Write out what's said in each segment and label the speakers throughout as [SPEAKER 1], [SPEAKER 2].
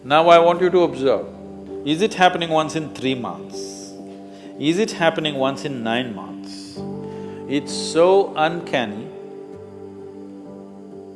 [SPEAKER 1] Now I want you to observe, is it happening once in 3 months? Is it happening once in 9 months? It's so uncanny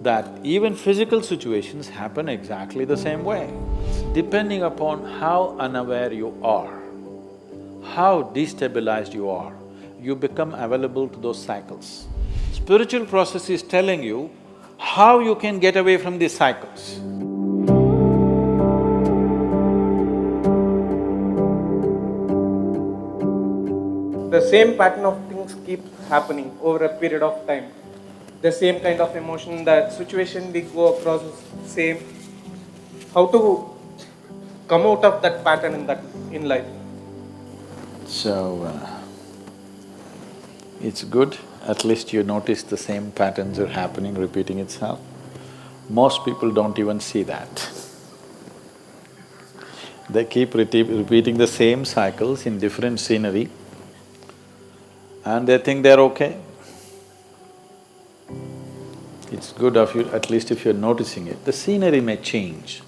[SPEAKER 1] that even physical situations happen exactly the same way. Depending upon how unaware you are, how destabilized you become available to those cycles. Spiritual process is telling you how you can get away from these cycles.
[SPEAKER 2] The same pattern of things keep happening over a period of time. The same kind of emotion, the situation we go across is same. How to come out of that pattern in life?
[SPEAKER 1] So, it's good, at least you notice the same patterns are happening, repeating itself. Most people don't even see that. They keep repeating the same cycles in different scenery and they think they're okay. It's good of you, at least if you're noticing it. The scenery may change.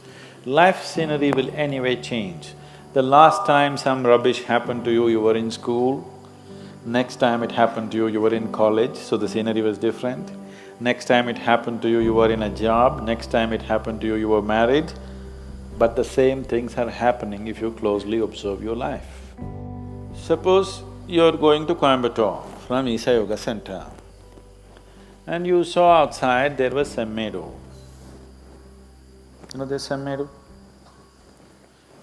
[SPEAKER 1] Life scenery will anyway change. The last time some rubbish happened to you, you were in school. Next time it happened to you, you were in college, so the scenery was different. Next time it happened to you, you were in a job. Next time it happened to you, you were married. But the same things are happening if you closely observe your life. Suppose you're going to Coimbatore from Isha Yoga Center and you saw outside there was a meadow. You know there's some meadow?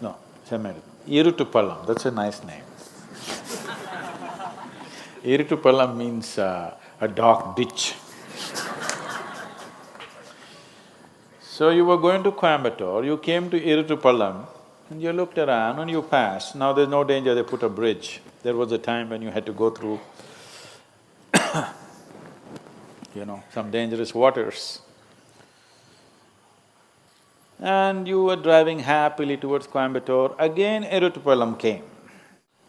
[SPEAKER 1] No, Semmedu. Irutupallam, that's a nice name. Irutupallam means a dark ditch. So you were going to Coimbatore, you came to Irutupallam and you looked around and you passed. Now there's no danger, they put a bridge. There was a time when you had to go through some dangerous waters. And you were driving happily towards Coimbatore, again Irutupallam came.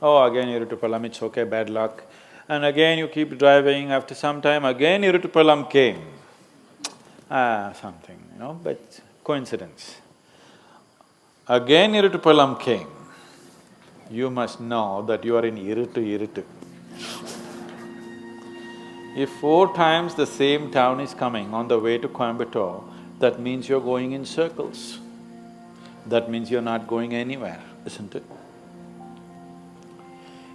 [SPEAKER 1] Oh, again Irutupallam, it's okay, bad luck. And again you keep driving, after some time again Irutupallam came. Something, but coincidence. Again Irutupallam came. You must know that you are in Irutu. If 4 times the same town is coming on the way to Coimbatore, that means you're going in circles. That means you're not going anywhere, isn't it?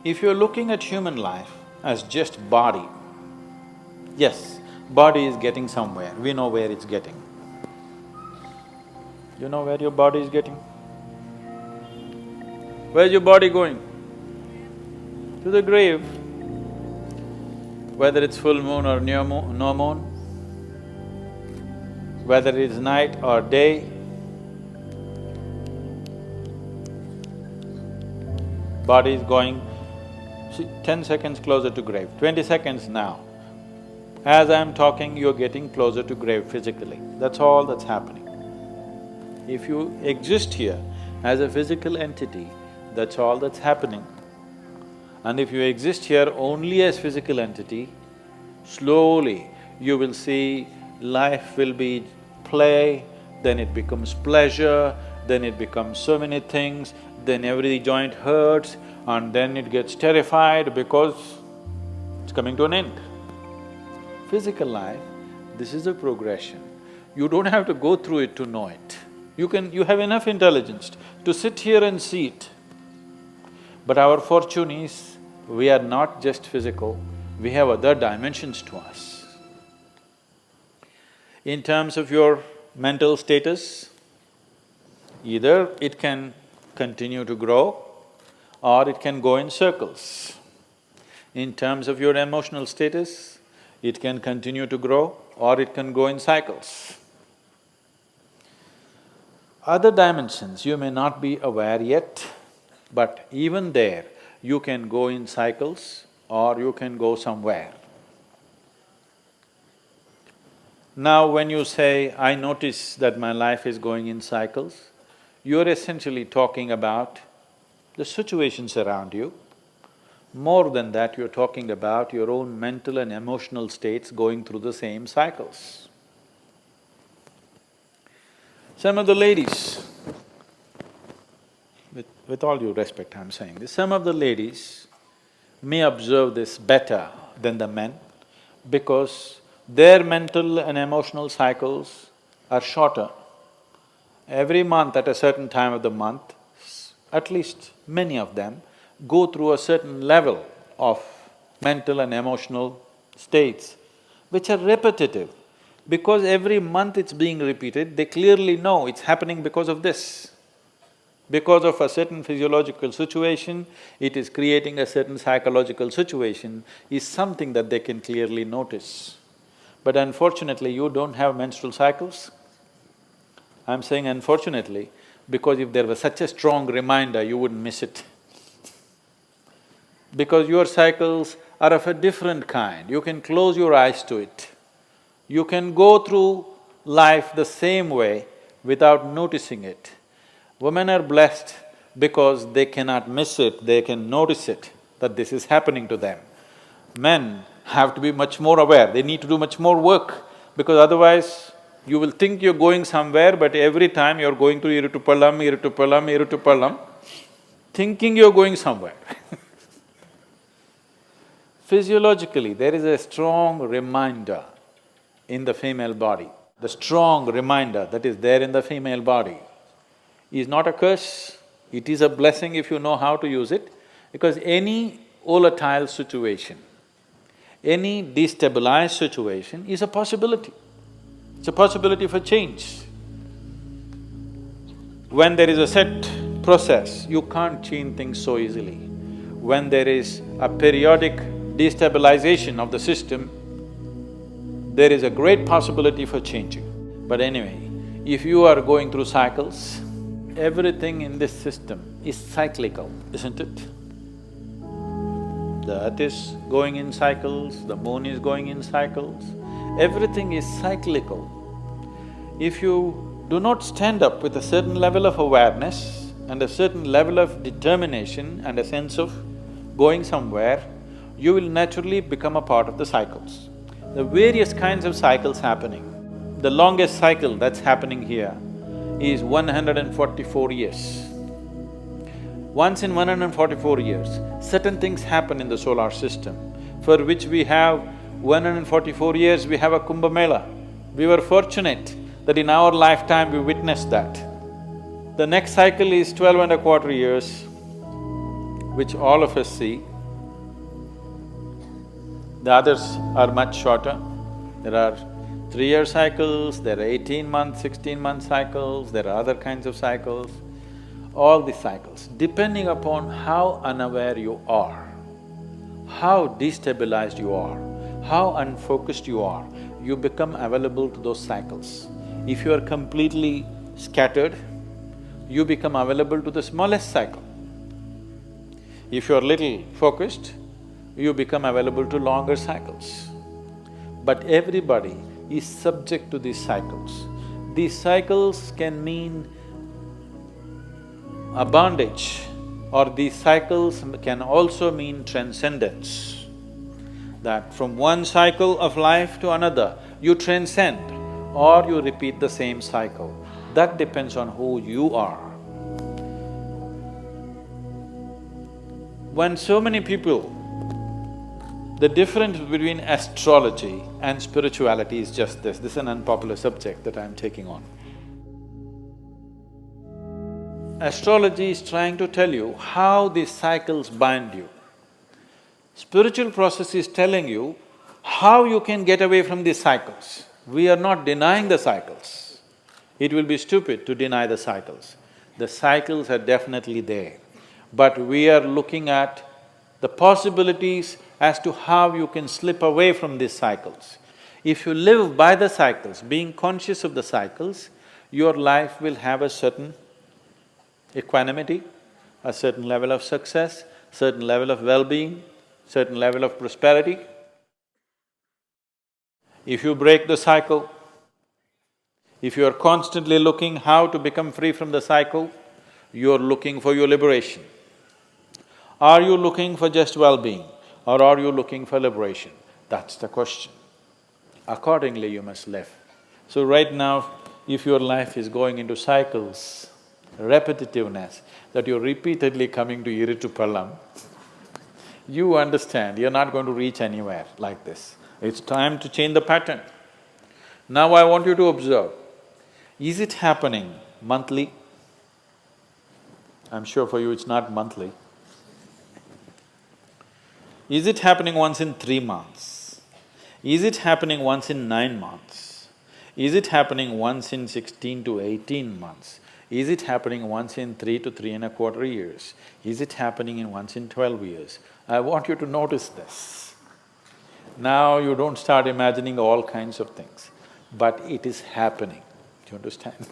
[SPEAKER 1] If you're looking at human life as just body, yes, body is getting somewhere, we know where it's getting. You know where your body is getting? Where's your body going? To the grave. Whether it's full moon or no moon, whether it's night or day, body is going, 10 seconds closer to grave, 20 seconds now. As I'm talking, you're getting closer to grave physically, that's all that's happening. If you exist here as a physical entity, that's all that's happening. And if you exist here only as physical entity, slowly you will see life will be play, then it becomes pleasure, then it becomes so many things, then every joint hurts, and then it gets terrified because it's coming to an end. Physical life, this is a progression. You don't have to go through it to know it. You have enough intelligence to sit here and see it. But our fortune is, we are not just physical, we have other dimensions to us. In terms of your mental status, either it can continue to grow or it can go in circles. In terms of your emotional status, it can continue to grow or it can go in cycles. Other dimensions you may not be aware yet, but even there, you can go in cycles or you can go somewhere. Now when you say, I notice that my life is going in cycles, you're essentially talking about the situations around you. More than that, you're talking about your own mental and emotional states going through the same cycles. Some of the ladies, with all due respect I'm saying this, some of the ladies may observe this better than the men because their mental and emotional cycles are shorter. Every month at a certain time of the month, at least many of them go through a certain level of mental and emotional states which are repetitive. Because every month it's being repeated, they clearly know it's happening because of this. Because of a certain physiological situation, it is creating a certain psychological situation, is something that they can clearly notice. But unfortunately, you don't have menstrual cycles. I'm saying unfortunately, because if there was such a strong reminder, you wouldn't miss it. Because your cycles are of a different kind, you can close your eyes to it. You can go through life the same way without noticing it. Women are blessed because they cannot miss it, they can notice it, that this is happening to them. Men have to be much more aware, they need to do much more work, because otherwise you will think you're going somewhere, but every time you're going to Iritupalam, thinking you're going somewhere Physiologically, there is a strong reminder in the female body. The strong reminder that is there in the female body is not a curse, it is a blessing if you know how to use it, because any volatile situation, any destabilized situation is a possibility. It's a possibility for change. When there is a set process, you can't change things so easily. When there is a periodic destabilization of the system, there is a great possibility for changing. But anyway, if you are going through cycles, everything in this system is cyclical, isn't it? The earth is going in cycles, the moon is going in cycles, everything is cyclical. If you do not stand up with a certain level of awareness and a certain level of determination and a sense of going somewhere, you will naturally become a part of the cycles. The various kinds of cycles happening. The longest cycle that's happening here is 144 years. Once in 144 years, certain things happen in the solar system for which we have 144 years, we have a Kumbh Mela. We were fortunate that in our lifetime we witnessed that. The next cycle is 12 and a quarter years, which all of us see. The others are much shorter. There are 3-year cycles, there are 18-month, 16-month cycles, there are other kinds of cycles. All these cycles, depending upon how unaware you are, how destabilized you are, how unfocused you are, you become available to those cycles. If you are completely scattered, you become available to the smallest cycle. If you are little focused, you become available to longer cycles. But everybody is subject to these cycles. These cycles can mean a bondage, or these cycles can also mean transcendence. That from one cycle of life to another, you transcend or you repeat the same cycle. That depends on who you are. When so many people… The difference between astrology and spirituality is just this. This is an unpopular subject that I'm taking on. Astrology is trying to tell you how these cycles bind you. Spiritual process is telling you how you can get away from these cycles. We are not denying the cycles. It will be stupid to deny the cycles. The cycles are definitely there, but we are looking at the possibilities as to how you can slip away from these cycles. If you live by the cycles, being conscious of the cycles, your life will have a certain equanimity, a certain level of success, certain level of well-being, certain level of prosperity. If you break the cycle, if you are constantly looking how to become free from the cycle, you are looking for your liberation. Are you looking for just well-being or are you looking for liberation? That's the question. Accordingly, you must live. So right now, if your life is going into cycles, repetitiveness, that you're repeatedly coming to Iritupalam, you understand you're not going to reach anywhere like this. It's time to change the pattern. Now I want you to observe, is it happening monthly? I'm sure for you it's not monthly. Is it happening once in 3 months? Is it happening once in 9 months? Is it happening once in 16 to 18 months? Is it happening once in 3 to 3.25 years? Is it happening in once in 12 years? I want you to notice this. Now you don't start imagining all kinds of things, but it is happening. Do you understand?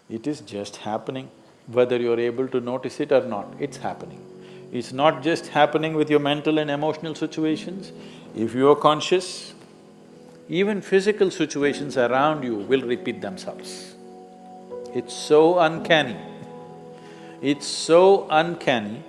[SPEAKER 1] It is just happening, whether you're able to notice it or not, it's happening. It's not just happening with your mental and emotional situations. If you are conscious, even physical situations around you will repeat themselves. It's so uncanny. It's so uncanny